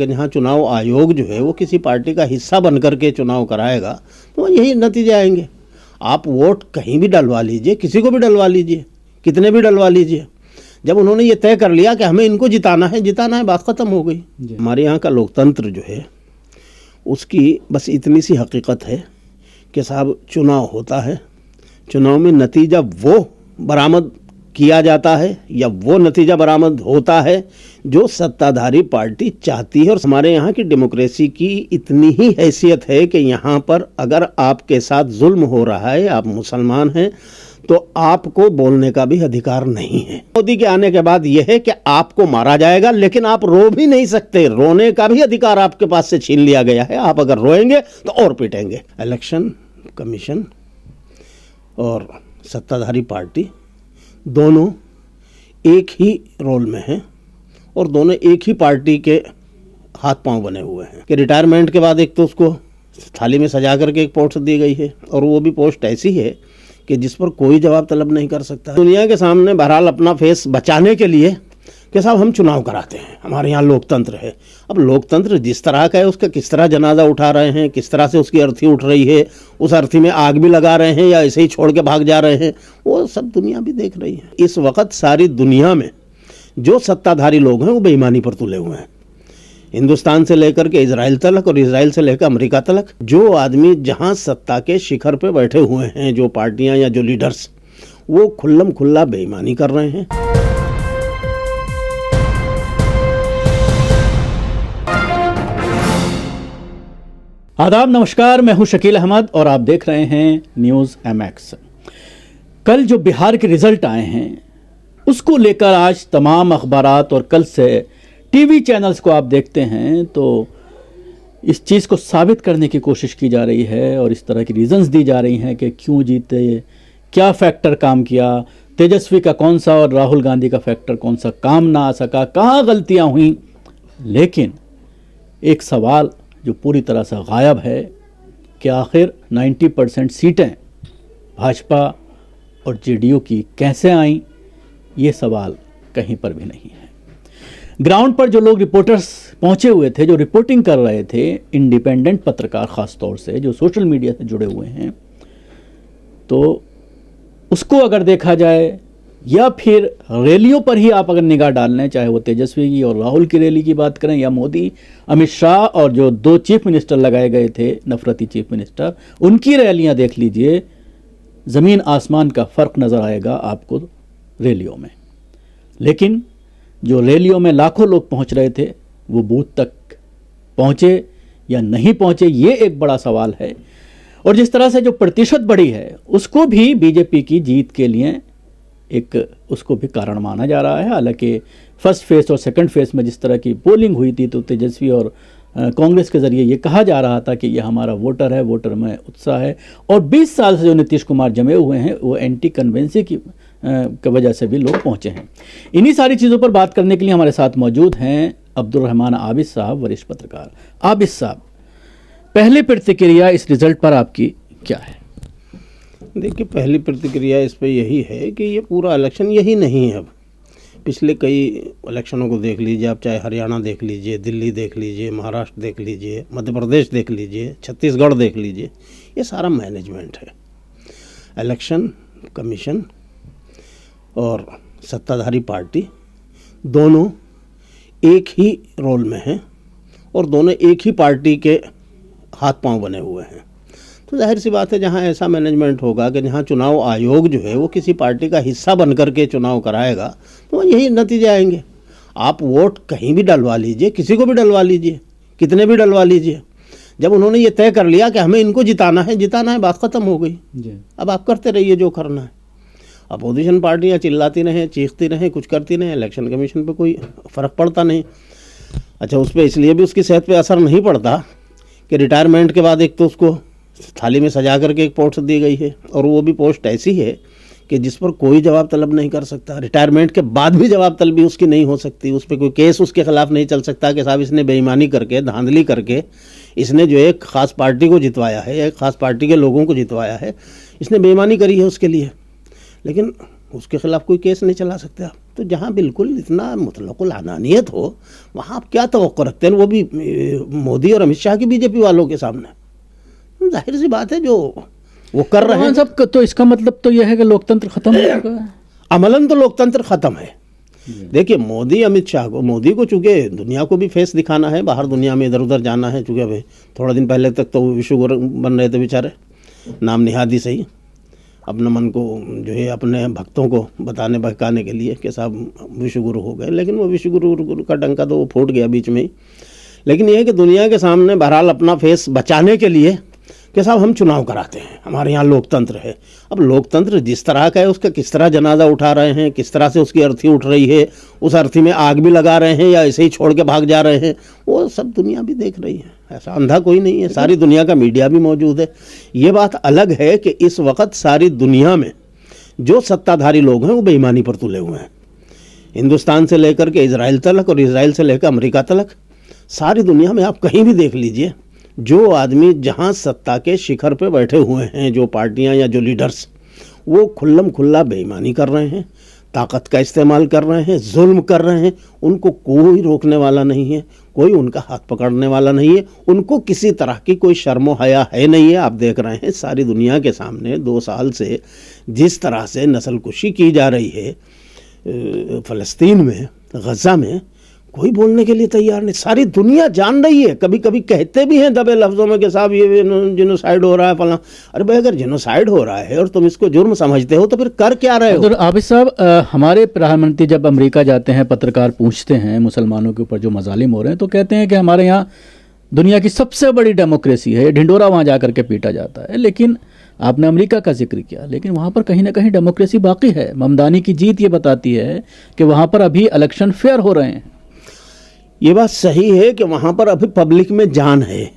यहाँ चुनाव आयोग जो है वो किसी पार्टी का हिस्सा बन करके चुनाव कराएगा तो यही नतीजे आएंगे। आप वोट कहीं भी डलवा लीजिए, किसी को भी डलवा लीजिए, कितने भी डलवा लीजिए, जब उन्होंने ये तय कर लिया कि हमें इनको जिताना है, बात ख़त्म हो गई। हमारे यहाँ का लोकतंत्र जो है उसकी बस इतनी सी हकीकत है कि साहब चुनाव होता है, चुनाव में नतीजा वो बरामद किया जाता है या वो नतीजा बरामद होता है जो सत्ताधारी पार्टी चाहती है। और हमारे यहाँ की डेमोक्रेसी की इतनी ही हैसियत है कि यहाँ पर अगर आपके साथ जुल्म हो रहा है, आप मुसलमान हैं, तो आपको बोलने का भी अधिकार नहीं है। मोदी के आने के बाद यह है कि आपको मारा जाएगा, लेकिन आप रो भी नहीं सकते, रोने का भी अधिकार आपके पास से छीन लिया गया है। आप अगर रोएंगे तो और पीटेंगे। इलेक्शन कमीशन और सत्ताधारी पार्टी दोनों एक ही रोल में हैं और दोनों एक ही पार्टी के हाथ पांव बने हुए हैं कि रिटायरमेंट के बाद एक तो उसको थाली में सजा करके एक पोस्ट दी गई है और वो भी पोस्ट ऐसी है कि जिस पर कोई जवाब तलब नहीं कर सकता। दुनिया के सामने बहरहाल अपना फेस बचाने के लिए कि साहब हम चुनाव कराते हैं, हमारे यहाँ लोकतंत्र है। अब लोकतंत्र जिस तरह का है उसका किस तरह जनाजा उठा रहे हैं, किस तरह से उसकी अर्थी उठ रही है, उस अर्थी में आग भी लगा रहे हैं या ऐसे ही छोड़ के भाग जा रहे हैं, वो सब दुनिया भी देख रही है। इस वक्त सारी दुनिया में जो सत्ताधारी लोग हैं वो बेईमानी पर तुले हुए हैं, हिंदुस्तान से लेकर के इजराइल तक और इजराइल से लेकर अमेरिका तक। जो आदमी जहाँ सत्ता के शिखर पे बैठे हुए हैं, जो पार्टियाँ या जो लीडर्स, वो खुल्लम खुल्ला बेईमानी कर रहे हैं। आदाब, नमस्कार, मैं हूं शकील अहमद और आप देख रहे हैं न्यूज़ MX। कल जो बिहार के रिजल्ट आए हैं उसको लेकर आज तमाम अखबारात और कल से टीवी चैनल्स को आप देखते हैं तो इस चीज़ को साबित करने की कोशिश की जा रही है और इस तरह की रीजंस दी जा रही हैं कि क्यों जीते, क्या फैक्टर काम किया, तेजस्वी का कौन सा और राहुल गांधी का फैक्टर कौन सा काम ना आ सका, कहाँ गलतियाँ हुई। लेकिन एक सवाल जो पूरी तरह से गायब है कि आखिर 90% सीटें भाजपा और जेडीयू की कैसे आईं, ये सवाल कहीं पर भी नहीं है। ग्राउंड पर जो लोग रिपोर्टर्स पहुंचे हुए थे, जो रिपोर्टिंग कर रहे थे, इंडिपेंडेंट पत्रकार ख़ास तौर से जो सोशल मीडिया से जुड़े हुए हैं, तो उसको अगर देखा जाए या फिर रैलियों पर ही आप अगर निगाह डाल लें, चाहे वो तेजस्वी की और राहुल की रैली की बात करें या मोदी, अमित शाह और जो 2 चीफ मिनिस्टर लगाए गए थे, नफरती चीफ मिनिस्टर, उनकी रैलियां देख लीजिए, ज़मीन आसमान का फ़र्क नज़र आएगा आपको रैलियों में। लेकिन जो रैलियों में लाखों लोग पहुंच रहे थे वो बूथ तक पहुंचे या नहीं पहुंचे, ये एक बड़ा सवाल है। और जिस तरह से जो प्रतिशत बढ़ी है उसको भी बीजेपी की जीत के लिए एक उसको भी कारण माना जा रहा है। हालांकि फर्स्ट फेज और सेकंड फेज में जिस तरह की पोलिंग हुई थी तो तेजस्वी और कांग्रेस के ज़रिए ये कहा जा रहा था कि ये हमारा वोटर है, वोटर में उत्साह है। और 20 साल से जो नीतीश कुमार जमे हुए हैं वो एंटी कन्वेंसी की वजह से भी लोग पहुँचे हैं। इन्हीं सारी चीज़ों पर बात करने के लिए हमारे साथ मौजूद हैं अब्दुल रहमान आबिद साहब, वरिष्ठ पत्रकार। आबिद साहब, पहली प्रतिक्रिया इस रिज़ल्ट पर आपकी क्या है? देखिए, पहली प्रतिक्रिया इस पर यही है कि ये पूरा इलेक्शन यही नहीं है। अब पिछले कई इलेक्शनों को देख लीजिए आप, चाहे हरियाणा देख लीजिए, दिल्ली देख लीजिए, महाराष्ट्र देख लीजिए, मध्य प्रदेश देख लीजिए, छत्तीसगढ़ देख लीजिए, ये सारा मैनेजमेंट है। इलेक्शन कमीशन और सत्ताधारी पार्टी दोनों एक ही रोल में हैं और दोनों एक ही पार्टी के हाथ पांव बने हुए हैं। तो जाहिर सी बात है, जहाँ ऐसा मैनेजमेंट होगा कि जहाँ चुनाव आयोग जो है वो किसी पार्टी का हिस्सा बन करके चुनाव कराएगा तो यही नतीजे आएंगे। आप वोट कहीं भी डलवा लीजिए, किसी को भी डलवा लीजिए, कितने भी डलवा लीजिए, जब उन्होंने ये तय कर लिया कि हमें इनको जिताना है, बात ख़त्म हो गई। अब आप करते रहिए जो करना है। अपोजिशन पार्टियाँ चिल्लाती रहें, चीखती रहें, कुछ करती रहें, इलेक्शन कमीशन पर कोई फ़र्क पड़ता नहीं। अच्छा, उस पर इसलिए भी उसकी सेहत पर असर नहीं पड़ता कि रिटायरमेंट के बाद एक तो उसको थाली में सजा करके एक पोस्ट दी गई है और वो भी पोस्ट ऐसी है कि जिस पर कोई जवाब तलब नहीं कर सकता। रिटायरमेंट के बाद भी जवाब तलबी उसकी नहीं हो सकती, उस पर कोई केस उसके खिलाफ नहीं चल सकता कि साहब इसने बेईमानी करके, धांधली करके इसने जो एक ख़ास पार्टी को जितवाया है, एक ख़ास पार्टी के लोगों को जितवाया है, इसने बेईमानी करी है उसके लिए, लेकिन उसके खिलाफ कोई केस नहीं चला सकते आप। तो जहाँ बिल्कुल इतना मुतलकुल अनानियत हो वहाँ आप क्या तवक्को रखते हैं, वो भी मोदी और अमित शाह की बीजेपी वालों के सामने। जाहिर सी बात है जो वो कर रहे हैं सब, तो इसका मतलब तो यह है कि लोकतंत्र खत्म हो चुका है। अमलन तो लोकतंत्र खत्म है। देखिए मोदी अमित शाह को, मोदी को चूंकि दुनिया को भी फेस दिखाना है, बाहर दुनिया में इधर उधर जाना है, चूंकि अभी थोड़ा दिन पहले तक तो वो विश्व गुरु बन रहे थे बेचारे, नाम निहाद ही सही, अपने मन को जो है अपने भक्तों को बताने बहकाने के लिए कि साहब विश्व गुरु हो गए, लेकिन वो विश्व गुरु का डंका तो वो फूट गया बीच में ही। लेकिन यह है कि दुनिया के सामने बहरहाल अपना फेस बचाने के लिए कि साहब हम चुनाव कराते हैं, हमारे यहाँ लोकतंत्र है। अब लोकतंत्र जिस तरह का है उसका किस तरह जनाजा उठा रहे हैं, किस तरह से उसकी अर्थी उठ रही है, उस अर्थी में आग भी लगा रहे हैं या ऐसे ही छोड़ के भाग जा रहे हैं, वो सब दुनिया भी देख रही है। ऐसा अंधा कोई नहीं है, सारी दुनिया का मीडिया भी मौजूद है। ये बात अलग है कि इस वक्त सारी दुनिया में जो सत्ताधारी लोग हैं वो बेईमानी पर तुले हुए हैं, हिंदुस्तान से लेकर के इजराइल तक और इजराइल से लेकर अमेरिका तक, सारी दुनिया में आप कहीं भी देख लीजिए, जो आदमी जहां सत्ता के शिखर पे बैठे हुए हैं, जो पार्टियां या जो लीडर्स, वो खुल्लम खुल्ला बेईमानी कर रहे हैं, ताकत का इस्तेमाल कर रहे हैं, जुल्म कर रहे हैं। उनको कोई रोकने वाला नहीं है, कोई उनका हाथ पकड़ने वाला नहीं है, उनको किसी तरह की कोई शर्म हया है नहीं है। आप देख रहे हैं सारी दुनिया के सामने 2 साल से जिस तरह से नस्लकुशी की जा रही है फ़लस्तीन में, गज़ा में, कोई बोलने के लिए तैयार नहीं। सारी दुनिया जान रही है, कभी कभी कहते भी हैं दबे लफ्ज़ों में कि साहब ये जिनोसाइड हो रहा है फला। अरे भाई अगर जिनोसाइड हो रहा है और तुम इसको जुर्म समझते हो तो फिर कर क्या रहे हो? आबिद साहब, हमारे प्रधानमंत्री जब अमेरिका जाते हैं, पत्रकार पूछते हैं मुसलमानों के ऊपर जो मजालिम हो रहे हैं, तो कहते हैं कि हमारे यहाँ दुनिया की सबसे बड़ी डेमोक्रेसी है, ढिंडोरा वहाँ जा करके पीटा जाता है। लेकिन आपने अमेरिका का जिक्र किया, लेकिन वहाँ पर कहीं ना कहीं डेमोक्रेसी बाकी है। ममदानी की जीत ये बताती है कि वहाँ पर अभी इलेक्शन फेयर हो रहे हैं। ये बात सही है कि वहाँ पर अभी पब्लिक में जान है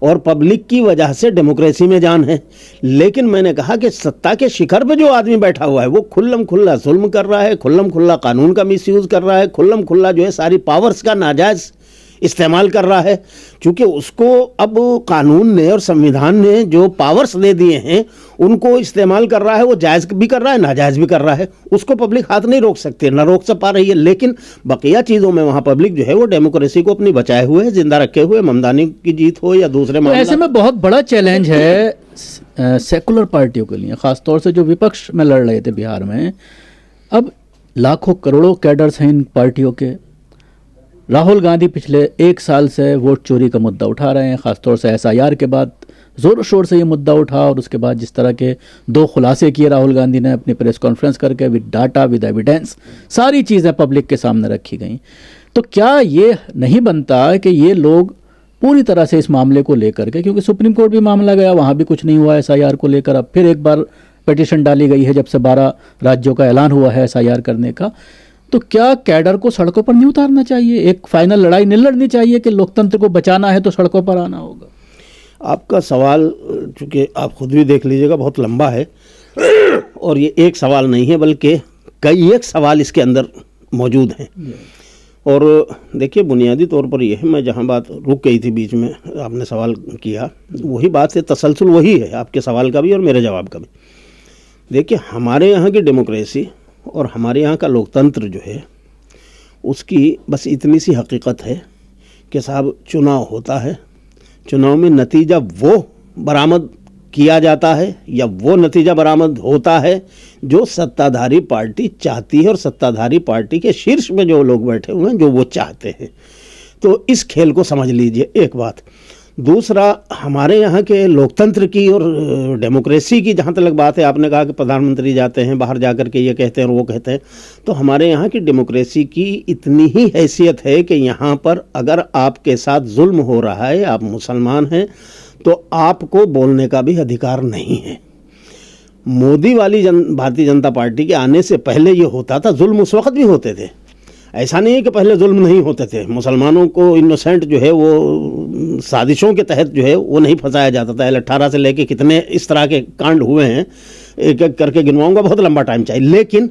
और पब्लिक की वजह से डेमोक्रेसी में जान है। लेकिन मैंने कहा कि सत्ता के शिखर पे जो आदमी बैठा हुआ है वो खुल्लम खुल्ला जुल्म कर रहा है, खुल्लम खुल्ला कानून का मिसयूज कर रहा है, खुल्लम खुल्ला जो है सारी पावर्स का नाजायज़ इस्तेमाल कर रहा है। क्योंकि उसको अब कानून ने और संविधान ने जो पावर्स दे दिए हैं उनको इस्तेमाल कर रहा है, वो जायज़ भी कर रहा है, नाजायज़ भी कर रहा है। उसको पब्लिक हाथ नहीं रोक सकती, ना रोक पा रही है। लेकिन बकिया चीज़ों में वहाँ पब्लिक जो है वो डेमोक्रेसी को अपनी बचाए हुए है, जिंदा रखे हुए। ममदानी की जीत हो या दूसरे तो ऐसे में बहुत बड़ा चैलेंज है सेकुलर पार्टियों के लिए, ख़ासतौर से जो विपक्ष में लड़ रहे थे बिहार में। अब लाखों करोड़ों कैडर्स हैं इन पार्टियों के। राहुल गांधी पिछले 1 साल से वोट चोरी का मुद्दा उठा रहे हैं, ख़ासतौर से SIR के बाद ज़ोर शोर से ये मुद्दा उठा, और उसके बाद जिस तरह के 2 खुलासे किए राहुल गांधी ने अपनी प्रेस कॉन्फ्रेंस करके, विद डाटा विद एविडेंस, सारी चीज़ें पब्लिक के सामने रखी गई। तो क्या ये नहीं बनता कि ये लोग पूरी तरह से इस मामले को लेकर के, क्योंकि सुप्रीम कोर्ट भी मामला गया, वहाँ भी कुछ नहीं हुआ SIR को लेकर, अब फिर एक बार पिटीशन डाली गई है जब से 12 राज्यों का ऐलान हुआ है SIR करने का, तो क्या कैडर को सड़कों पर नहीं उतारना चाहिए? एक फाइनल लड़ाई नहीं लड़नी चाहिए कि लोकतंत्र को बचाना है तो सड़कों पर आना होगा? आपका सवाल चूँकि आप खुद भी देख लीजिएगा बहुत लंबा है, और ये एक सवाल नहीं है बल्कि कई एक सवाल इसके अंदर मौजूद हैं। और देखिए बुनियादी तौर पर यह है, मैं जहाँ बात रुक गई थी बीच में, आपने सवाल किया, वही बात से तसलसल वही है आपके सवाल का भी और मेरे जवाब का भी। देखिए हमारे यहाँ की डेमोक्रेसी और हमारे यहाँ का लोकतंत्र जो है उसकी बस इतनी सी हकीकत है कि साहब चुनाव होता है, चुनाव में नतीजा वो बरामद किया जाता है या वो नतीजा बरामद होता है जो सत्ताधारी पार्टी चाहती है और सत्ताधारी पार्टी के शीर्ष में जो लोग बैठे हुए हैं जो वो चाहते हैं। तो इस खेल को समझ लीजिए, एक बात। दूसरा, हमारे यहाँ के लोकतंत्र की और डेमोक्रेसी की जहाँ तक बात है, आपने कहा कि प्रधानमंत्री जाते हैं बाहर जा कर के ये कहते हैं और वो कहते हैं, तो हमारे यहाँ की डेमोक्रेसी की इतनी ही हैसियत है कि यहाँ पर अगर आपके साथ जुल्म हो रहा है, आप मुसलमान हैं, तो आपको बोलने का भी अधिकार नहीं है। मोदी वाली भारतीय जनता पार्टी के आने से पहले ये होता था, जुल्म उस वक्त भी होते थे, ऐसा नहीं है कि पहले जुल्म नहीं होते थे। मुसलमानों को इनोसेंट जो है वो साजिशों के तहत जो है वो नहीं फंसाया जाता था। L18 से लेके कितने इस तरह के कांड हुए हैं, एक एक करके गिनवाऊंगा, बहुत लंबा टाइम चाहिए। लेकिन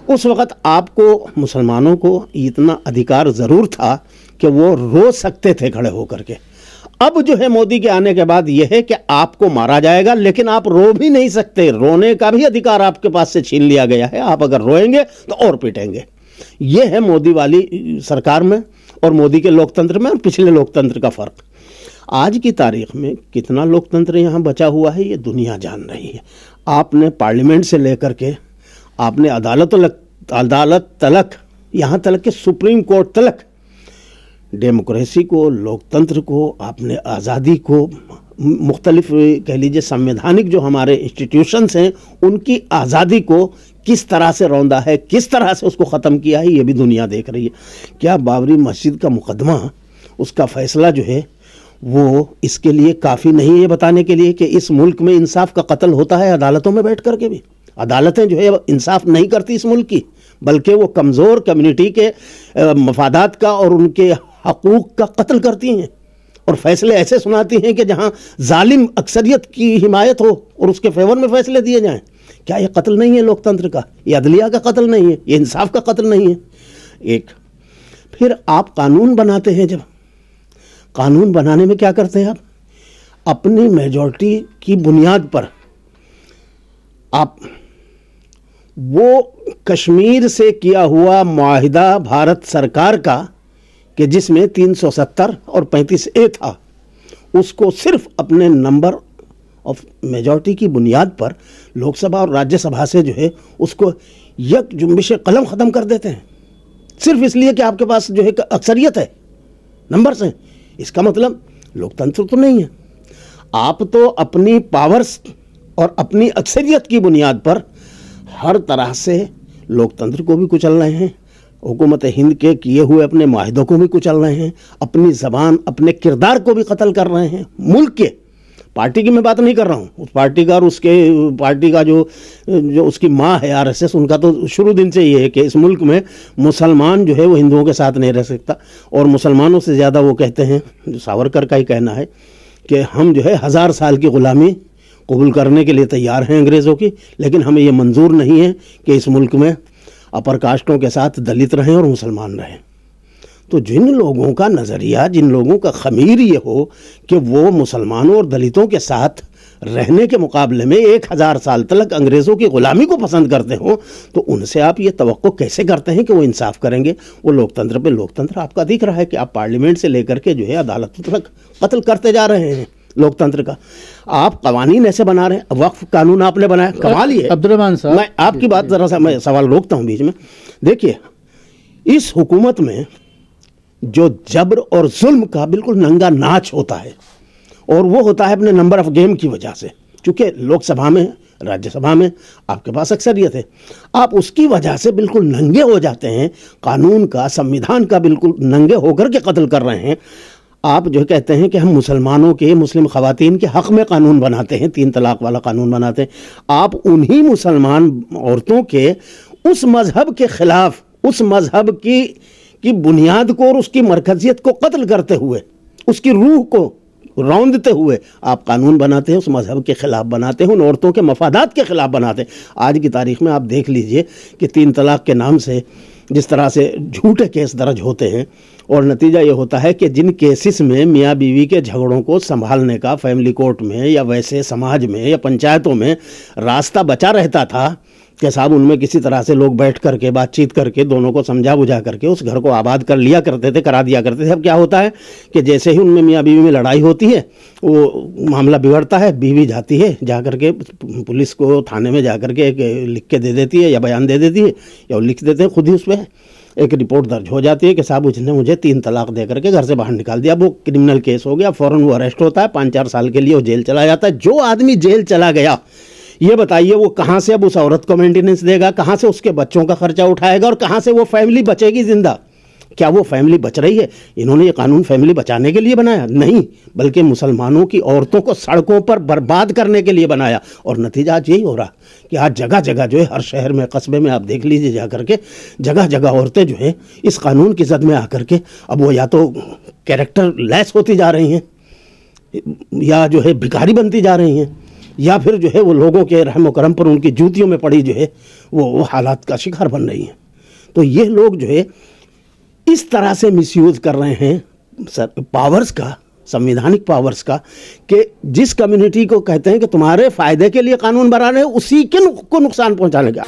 उस वक़्त आपको मुसलमानों को इतना अधिकार ज़रूर था कि वो रो सकते थे खड़े होकर के। अब जो है मोदी के आने के बाद यह है कि आपको मारा जाएगा लेकिन आप रो भी नहीं सकते, रोने का भी अधिकार आपके पास से छीन लिया गया है। आप अगर रोएंगे तो और पीटेंगे। ये है मोदी वाली सरकार में और मोदी के लोकतंत्र में और पिछले लोकतंत्र का फ़र्क। आज की तारीख में कितना लोकतंत्र यहाँ बचा हुआ है ये दुनिया जान रही है। आपने पार्लियामेंट से लेकर के आपने अदालत तलक, यहाँ तलक के सुप्रीम कोर्ट तलक, डेमोक्रेसी को, लोकतंत्र को, आपने आज़ादी को, मुख्तलिफ कह लीजिए संवैधानिक जो हमारे इंस्टीट्यूशंस हैं उनकी आज़ादी को किस तरह से रौंदा है, किस तरह से उसको ख़त्म किया है, ये भी दुनिया देख रही है। क्या बाबरी मस्जिद का मुकदमा, उसका फ़ैसला जो है वो इसके लिए काफ़ी नहीं है ये बताने के लिए कि इस मुल्क में इंसाफ का कत्ल होता है अदालतों में बैठ कर के भी? अदालतें जो है इंसाफ नहीं करती इस मुल्क की, बल्कि वो कमज़ोर कम्युनिटी के मफादात का और उनके हकूक़ का कत्ल करती हैं और फैसले ऐसे सुनाती हैं कि जहां जालिम अक्सरियत की हिमायत हो और उसके फेवर में फैसले दिए जाएं। क्या ये कत्ल नहीं है लोकतंत्र का? ये अदलिया का कत्ल नहीं है? ये इंसाफ का कत्ल नहीं है? एक फिर आप कानून बनाते हैं, जब कानून बनाने में क्या करते हैं आप? अपनी मेजॉरिटी की बुनियाद पर आप वो कश्मीर से किया हुआ मुआहिदा भारत सरकार का कि जिसमें 370 और 35A था, उसको सिर्फ अपने नंबर ऑफ मेजॉरिटी की बुनियाद पर लोकसभा और राज्यसभा से जो है उसको यक जुम्बिश कलम ख़त्म कर देते हैं, सिर्फ इसलिए कि आपके पास जो है अक्सरियत है, नंबर्स हैं। इसका मतलब लोकतंत्र तो नहीं है। आप तो अपनी पावर्स और अपनी अक्सरियत की बुनियाद पर हर तरह से लोकतंत्र को भी कुचल रहे हैं, हुकूमत हिंद के किए हुए अपने माहिदों को भी कुचल रहे हैं, अपनी ज़बान, अपने किरदार को भी कत्ल कर रहे हैं। मुल्क के पार्टी की मैं बात नहीं कर रहा हूँ, उस पार्टी का और उसके पार्टी का जो उसकी माँ है RSS, उनका तो शुरू दिन से ये है कि इस मुल्क में मुसलमान जो है वो हिंदुओं के साथ नहीं रह सकता, और मुसलमानों से ज़्यादा वो कहते हैं, जो सावरकर का ही कहना है कि हम जो है 1000 साल की ग़ुलामी कबूल करने के लिए तैयार हैं अंग्रेज़ों की, लेकिन हमें ये मंजूर नहीं है कि इस मुल्क में अपर कास्टों के साथ दलित रहें और मुसलमान रहें। तो जिन लोगों का नज़रिया, जिन लोगों का ख़मीर ये हो कि वो मुसलमानों और दलितों के साथ रहने के मुकाबले में 1000 साल तक अंग्रेज़ों की ग़ुलामी को पसंद करते हो, तो उनसे आप ये तवक्को कैसे करते हैं कि वो इंसाफ करेंगे? वो लोकतंत्र पे लोकतंत्र आपका दिख रहा है कि आप पार्लियामेंट से लेकर के जो है अदालत तक कत्ल करते जा रहे हैं लोकतंत्र का। आप कवानीन ऐसे बना रहे हैं, वक्फ कानून आपने बनाया, कमाल ही है। अब्दुर्रहमान साहब, मैं आपकी बात ज़रा सा मैं सवाल रोकता हूँ बीच में। देखिए, इस हुकूमत में जो जबर और जुल्म का बिल्कुल नंगा नाच होता है, और वो होता है अपने नंबर ऑफ गेम की वजह से, क्योंकि लोकसभा में, राज्यसभा में आपके पास अक्सरियत है, आप उसकी वजह से बिल्कुल नंगे हो जाते हैं, कानून का, संविधान का बिल्कुल नंगे होकर के कत्ल कर रहे हैं। आप जो कहते हैं कि हम मुसलमानों के, मुस्लिम ख़वातीन के हक़ में कानून बनाते हैं, 3 तलाक़ वाला कानून बनाते हैं। आप उन्हीं मुसलमान औरतों के उस मज़हब के ख़िलाफ़, उस मज़हब की बुनियाद को और उसकी मरकज़ियत को कत्ल करते हुए, उसकी रूह को रौंदते हुए आप कानून बनाते हैं, उस मज़हब के ख़िलाफ़ बनाते हैं, उन औरतों के मफादात के ख़िलाफ़ बनाते हैं। आज की तारीख़ में आप देख लीजिए कि 3 तलाक़ के नाम से जिस तरह से झूठे केस दर्ज होते हैं, और नतीजा ये होता है कि जिन केसेस में मियाँ बीवी के झगड़ों को संभालने का फैमिली कोर्ट में या वैसे समाज में या पंचायतों में रास्ता बचा रहता था कि साहब उनमें किसी तरह से लोग बैठ करके बातचीत करके दोनों को समझा बुझा करके उस घर को आबाद कर लिया करते थे, करा दिया करते थे। अब क्या होता है कि जैसे ही उनमें मियाँ बीवी में लड़ाई होती है, वो मामला बिगड़ता है, बीवी जाती है, जा करके पुलिस को थाने में जा करके लिख के दे देती है या बयान दे देती है, या वो लिख देते हैं खुद ही, उस पर एक रिपोर्ट दर्ज हो जाती है कि साहब उसने मुझे 3 तलाक़ दे करके घर से बाहर निकाल दिया। वो क्रिमिनल केस हो गया, फ़ौरन वो अरेस्ट होता है, 5-4 साल के लिए वो जेल चला जाता है। जो आदमी जेल चला गया, ये बताइए वो कहाँ से अब उस औरत को मेंटेनेंस देगा, कहाँ से उसके बच्चों का खर्चा उठाएगा, और कहाँ से वो फैमिली बचेगी जिंदा? क्या वो फैमिली बच रही है? इन्होंने ये कानून फैमिली बचाने के लिए बनाया? नहीं, बल्कि मुसलमानों की औरतों को सड़कों पर बर्बाद करने के लिए बनाया। और नतीजा आज यही हो रहा कि आज जगह जगह जो है, हर शहर में, कस्बे में आप देख लीजिए जा करके, जगह जगह औरतें जो है इस कानून की जद में आकर के अब वो या तो कैरेक्टर लेस होती जा रही हैं, या जो है भिखारी बनती जा रही हैं, या फिर जो है वो लोगों के रहम करम पर उनकी जूतियों में पड़ी जो है वो हालात का शिकार बन रही हैं। तो ये लोग जो है इस तरह से मिसयूज़ कर रहे हैं पावर्स का, संवैधानिक पावर्स का, कि जिस कम्युनिटी को कहते हैं कि तुम्हारे फ़ायदे के लिए कानून बना रहे हैं, उसी के को नुकसान पहुंचाने का।